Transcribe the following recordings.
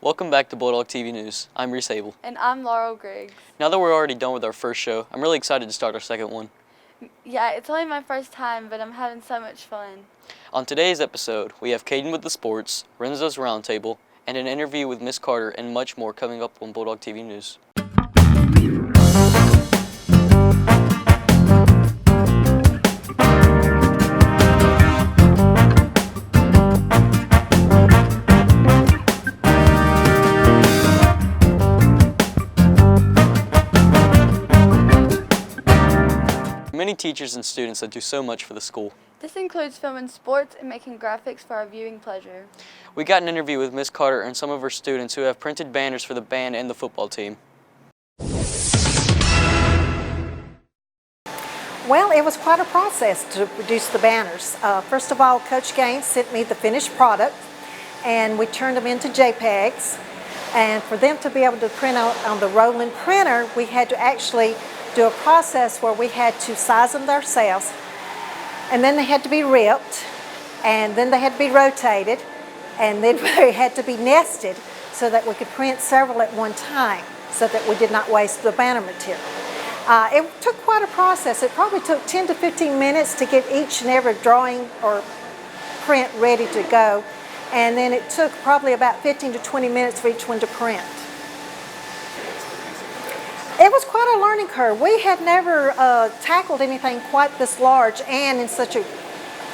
Welcome back to Bulldog TV News. I'm Reese Abel. And I'm Laurel Griggs. Now that we're already done with our first show, I'm really excited to start our second one. Yeah, it's only my first time, but I'm having so much fun. On today's episode, we have Caden with the sports, Renzo's roundtable, and an interview with Miss Carter and much more coming up on Bulldog TV News. Many teachers and students that do so much for the school. This includes filming sports and making graphics for our viewing pleasure. We got an interview with Miss Carter and some of her students who have printed banners for the band and the football team. Well, it was quite a process to produce the banners. First of all, Coach Gaines sent me the finished product, and we turned them into JPEGs. And for them to be able to print out on the rolling printer, we had to actually do a process where we had to size them ourselves, and then they had to be ripped, and then they had to be rotated, and then they had to be nested so that we could print several at one time so that we did not waste the banner material. It took quite a process. It probably took 10 to 15 minutes to get each and every drawing or print ready to go, and then it took probably about 15 to 20 minutes for each one to print. It was quite a learning curve. We had never tackled anything quite this large and in such a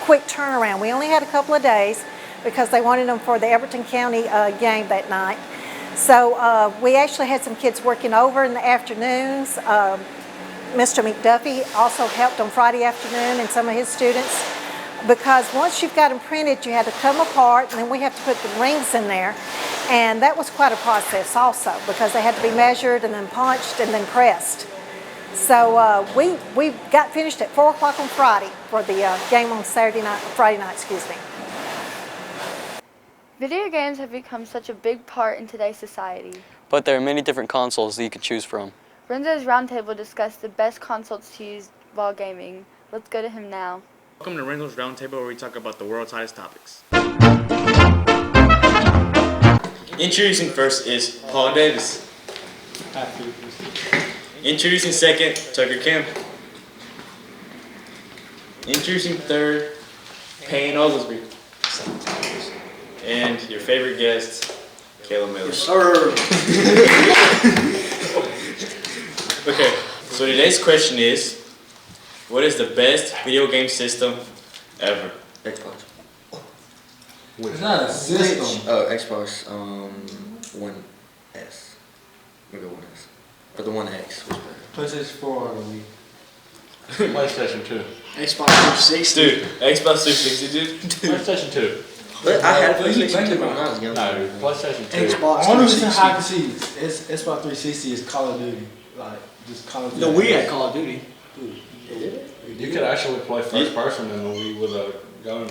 quick turnaround. We only had a couple of days because they wanted them for the Everton County game that night. So we actually had some kids working over in the afternoons. Mr. McDuffie also helped on Friday afternoon and some of his students, because once you've got them printed, you had to cut them apart, and then we have to put the rings in there. And that was quite a process also, because they had to be measured and then punched and then pressed. So we got finished at 4 o'clock on Friday for the game on Friday night, excuse me. Video games have become such a big part in today's society. But there are many different consoles that you can choose from. Renzo's roundtable discussed the best consoles to use while gaming. Let's go to him now. Welcome to Renzo's Roundtable, where we talk about the world's hottest topics. Introducing first is Paul Davis. Introducing second, Tucker Kim. Introducing third, Payne Oglesby. And your favorite guest, Kayla Miller. Yes, sir. Okay, so today's question is, what is the best video game system ever? Xbox. It's not a system. Oh, Xbox. One S. We go One S. But the One X was better. PlayStation 4 or the Wii. PlayStation 2. Xbox 360. Dude, Xbox 360, dude. PlayStation 2. But I had PlayStation 2 when I was young. No, PlayStation 2. Xbox 360. Xbox 360 is Call of Duty. Like, just Call of Duty. No, we had Call of Duty. You could actually play first person in the Wii with a gun.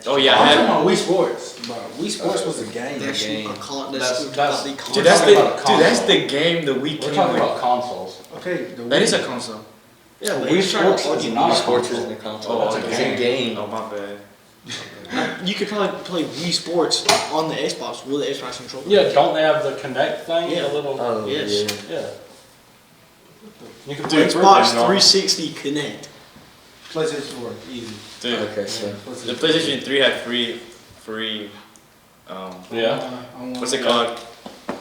Oh yeah, I I'm had. talking about Wii Sports. Bro, Wii Sports was a game. That's Dude, We're that's the game that we We're came talking with. about consoles. Okay, the That Wii. is a console. Yeah, Wii Sports is not a Sports console. isn't a console. Oh, It's it's a game. Oh my bad. You could probably play Wii Sports on the Xbox with the Xbox controller. Yeah, don't they have the Connect thing? Yeah. The little. Oh, Yes. yeah. Yeah. You can play Xbox through it, 360 Connect. PlayStation 4, easy. Dude, Okay, so. the PlayStation 3 had free. Yeah. What's it called?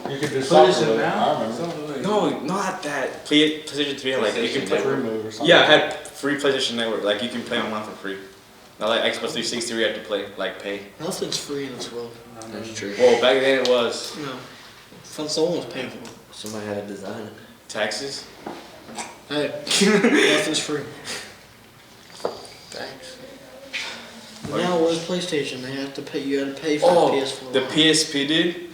You could do PlayStation something with it. I Now? remember. Something like No, not that. PlayStation 3 had like you can play. Free move or something. Yeah, it had free PlayStation Network. Like you can play online for free. Not like Xbox 360 where you have to play like pay. Nothing's free in this world. That's true. Well, back then it was No. Someone was paying for it. Somebody had to design it. taxes. Hey, nothing's free. Thanks. But now with PlayStation, they have to pay. You had to pay for Oh, the PS4. the PSP, dude.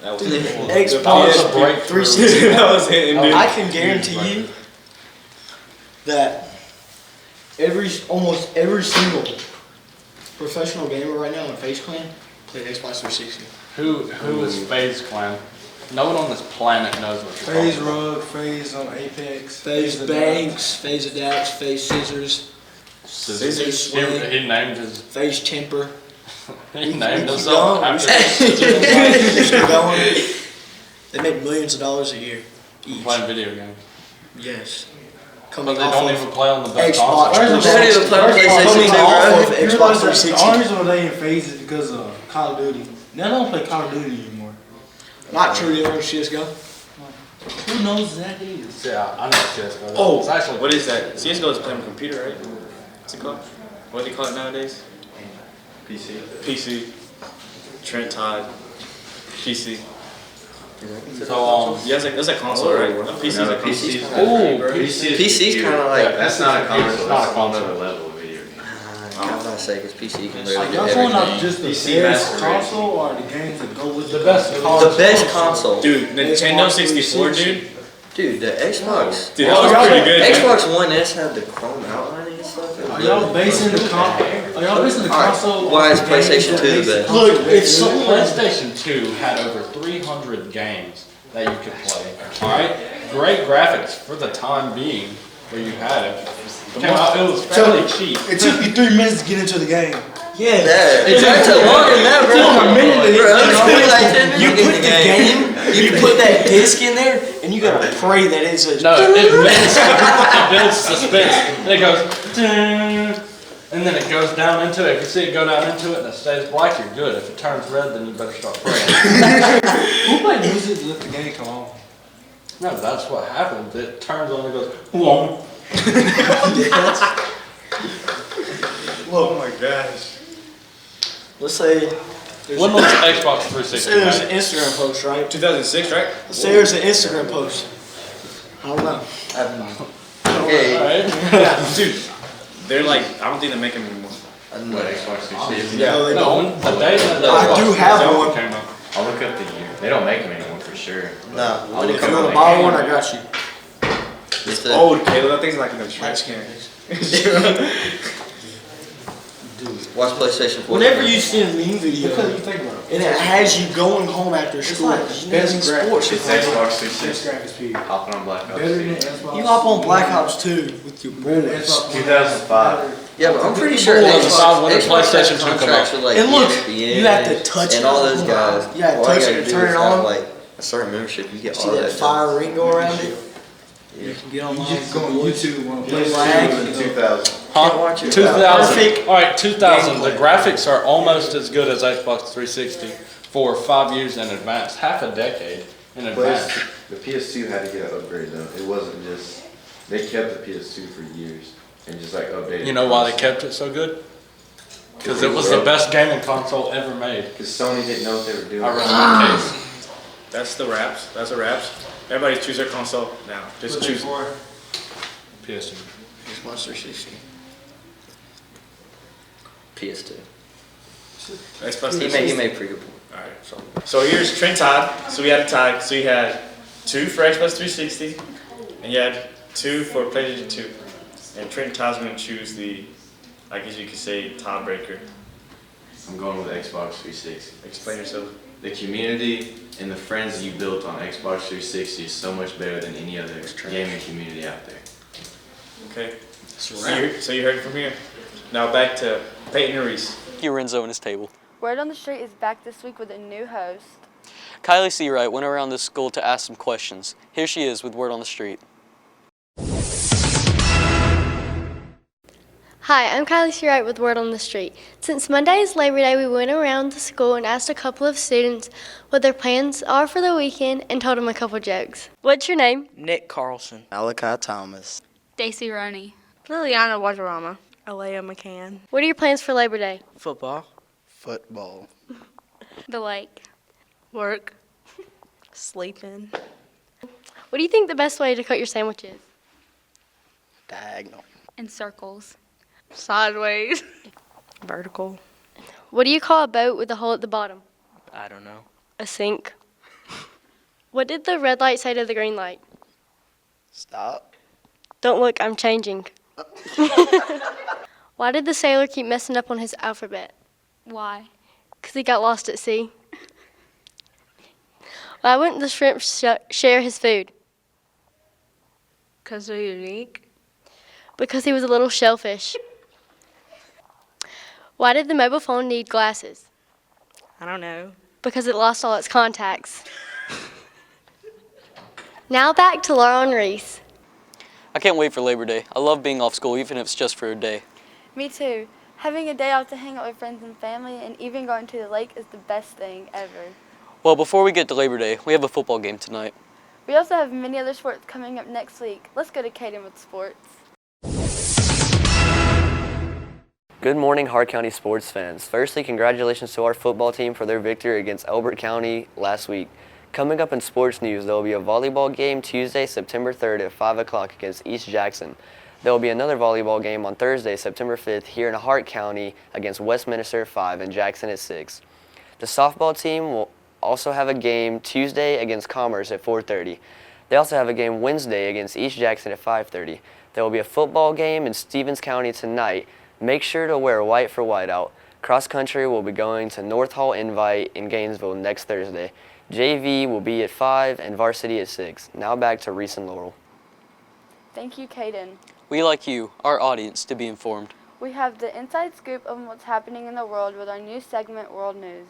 That was Dude, the cool. Xbox The PSP. 360. That was hitting, dude. I can guarantee you that almost every single professional gamer right now in FaZe Clan plays Xbox 360. Who is FaZe Clan? No one on this planet knows what you're FaZe talking about. Rug, FaZe on Apex. FaZe Banks, FaZe Adapts, FaZe Scissors, Scissors. He named his. FaZe Temper. He named keep himself going. after still going. They make millions of dollars a year each. Playing video games. Yes. But Coming they off don't of even play on the best Xbox. console. They don't even play on PlayStation Coming 2, off bro. of You Xbox realize that 360. the only reason they in phase is because of Call of Duty. Now they don't play Call of Duty anymore. Not true, they run CSGO. Who knows that is? Yeah, I know CSGO. Oh, It's actually what is that? CSGO is playing on a computer, right? What's it called? What do they call it nowadays? PC. PC. Trent Todd. PC. So, Yeah, it's like console, right? A PC is No, like PC's console. PC's kind of like, that's not a console. It's not a console. level of video game. I'm about to say, because PC can Are literally do y'all going off everything. just the PC best Master console or the games that go with The best The best console. Dude, Nintendo 64, dude. Dude, the Xbox. Dude, that was pretty good. man. Xbox One S had the chrome outlining and stuff. It was Are y'all really- basing the console? Why is off the games PlayStation that 2 the basic- best? Look, it's someone. PlayStation 2 had over 300 games that you could play. Alright? Great graphics for the time being where you had it. It was fairly cheap. It took you 3 minutes to get into the game. Yeah. Yeah, it took longer than that, bro. a minute to Bro, get- it was like 10 minutes You to get put in the game, you put that disc in there, and you gotta pray that it's a. No, it builds suspense. And it goes, "Dun," and then it goes down into it. If you see it go down into it and it stays black, you're good. If it turns red, then you better start praying. Who played music to let the game come on? No, that's what happens. It turns on and goes, whoa. Oh my gosh. Let's say. When was the Xbox Let's 360 say there's an made? Instagram post, right? 2006, right? Let's say there's an Instagram post. I don't know. Okay. Alright. Dude, they're like, I don't think they make them anymore. What, Xbox 360? No, they No, don't. when the day that the I Xbox do have 360 one. came out. I'll look up the year. They don't make them anymore for sure. No. I'll look If up you when want to they buy came one, out. I got you. It's Old, Caleb. That thing's like in the trash can. Watch PlayStation 4. Whenever you see a meme video Because you think about it. and it has you going home after school, like you best in sports. It's Xbox Best 360. graphics speed. Hopping on Black Ops Better than 2. Xbox. You hop on Black Ops 2 with your bullets. Xbox One. 2005. Yeah, but I'm pretty sure 2005 when the Xbox has PlayStation 2 come contracts out. with like And look, ESPN you have to touch and it. all those guys. You gotta All touch gotta it and do turn is it have, on. like a certain membership. You get See all that that fire ring go around it? Yeah. You can get You online. just go on YouTube on Play PlayStation. lag. 2000. Can't watch it. 2000. Perfect Alright, 2000. The gameplay. graphics are almost as good as Xbox 360 for 5 years in advance. Half a decade in advance. The PS2 had to get an upgrade though. It wasn't just, they kept the PS2 for years and just like updated. You know why they kept it so good? Because it was the best gaming console ever made. Because Sony didn't know what they were doing. I rest my case. That's the wraps. That's the wraps. Everybody choose their console now. Just choose. PS2. Xbox 360. PS2. Xbox He 360. made pretty good point. Alright, so here's Trent Todd. So we had a tie. So you had 2 for Xbox 360, and you had 2 for PlayStation 2. And Trent Todd's going to choose the, I guess you could say, tiebreaker. I'm going with Xbox 360. Explain yourself. The community and the friends you built on Xbox 360 is so much better than any other gaming community out there. Okay. So you heard it from here. Now back to Peyton and Reese. Thank you, Renzo, and his table. Word on the Street is back this week with a new host. Kylie Seawright went around the school to ask some questions. Here she is with Word on the Street. Hi, I'm Kylie Seawright with Word on the Street. Since Monday is Labor Day, we went around the school and asked a couple of students what their plans are for the weekend and told them a couple jokes. What's your name? Nick Carlson. Malachi Thomas. Daisy Roney. Liliana Wajarama. Alea McCann. What are your plans for Labor Day? Football. Football. The lake. Work. Sleeping. What do you think the best way to cut your sandwich is? Diagonal. In circles. Sideways. Vertical. What do you call a boat with a hole at the bottom? I don't know. A sink. What did the red light say to the green light? Stop. Don't look, I'm changing. Why did the sailor keep messing up on his alphabet? Why? 'Cause he got lost at sea. Why wouldn't the shrimp share his food? 'Cause they're unique. Because he was a little shellfish. Why did the mobile phone need glasses? I don't know. because it lost all its contacts. Now back to Laura and Reese. I can't wait for Labor Day. I love being off school, even if it's just for a day. Me too. Having a day off to hang out with friends and family and even going to the lake is the best thing ever. Well, before we get to Labor Day, we have a football game tonight. We also have many other sports coming up next week. Let's go to Caden with sports. Good morning, Hart County sports fans. Firstly, congratulations to our football team for their victory against Elbert County last week. Coming up in sports news, there will be a volleyball game Tuesday, September 3rd at 5 o'clock against East Jackson. There will be another volleyball game on Thursday, September 5th here in Hart County against Westminster at 5 and Jackson at 6. The softball team will also have a game Tuesday against Commerce at 4:30. They also have a game Wednesday against East Jackson at 5:30. There will be a football game in Stevens County tonight. Make sure to wear white for whiteout. Cross country will be going to North Hall Invite in Gainesville next Thursday. JV will be at 5 and varsity at 6. Now back to Reese and Laurel. Thank you, Caden. We like you, our audience, to be informed. We have the inside scoop of what's happening in the world with our new segment, World News.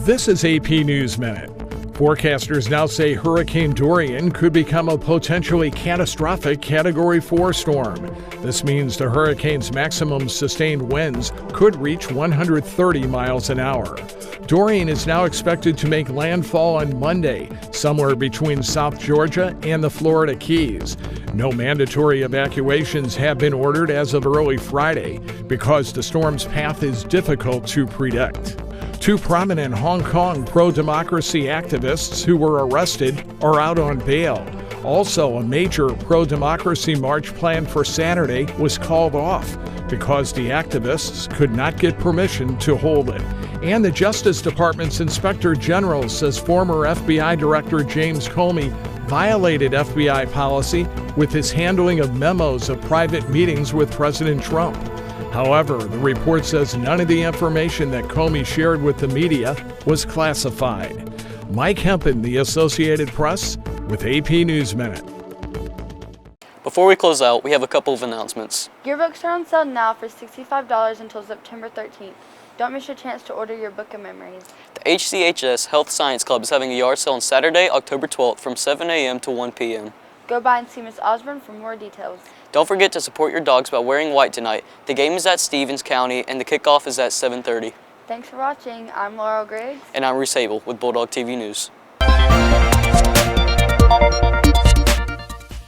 This is AP News Minute. Forecasters now say Hurricane Dorian could become a potentially catastrophic Category 4 storm. This means the hurricane's maximum sustained winds could reach 130 miles an hour. Dorian is now expected to make landfall on Monday, somewhere between South Georgia and the Florida Keys. No mandatory evacuations have been ordered as of early Friday because the storm's path is difficult to predict. Two prominent Hong Kong pro-democracy activists who were arrested are out on bail. Also, a major pro-democracy march planned for Saturday was called off because the activists could not get permission to hold it. And the Justice Department's Inspector General says former FBI Director James Comey violated FBI policy with his handling of memos of private meetings with President Trump. However, the report says none of the information that Comey shared with the media was classified. Mike Hempen, The Associated Press, with AP News Minute. Before we close out, we have a couple of announcements. Yearbooks are on sale now for $65 until September 13th. Don't miss your chance to order your book of memories. The HCHS Health Science Club is having a yard sale on Saturday, October 12th from 7 a.m. to 1 p.m. Go by and see Miss Osborne for more details. Don't forget to support your dogs by wearing white tonight. The game is at Stevens County and the kickoff is at 7:30. Thanks for watching. I'm Laurel Griggs. And I'm Reese Abel with Bulldog TV News.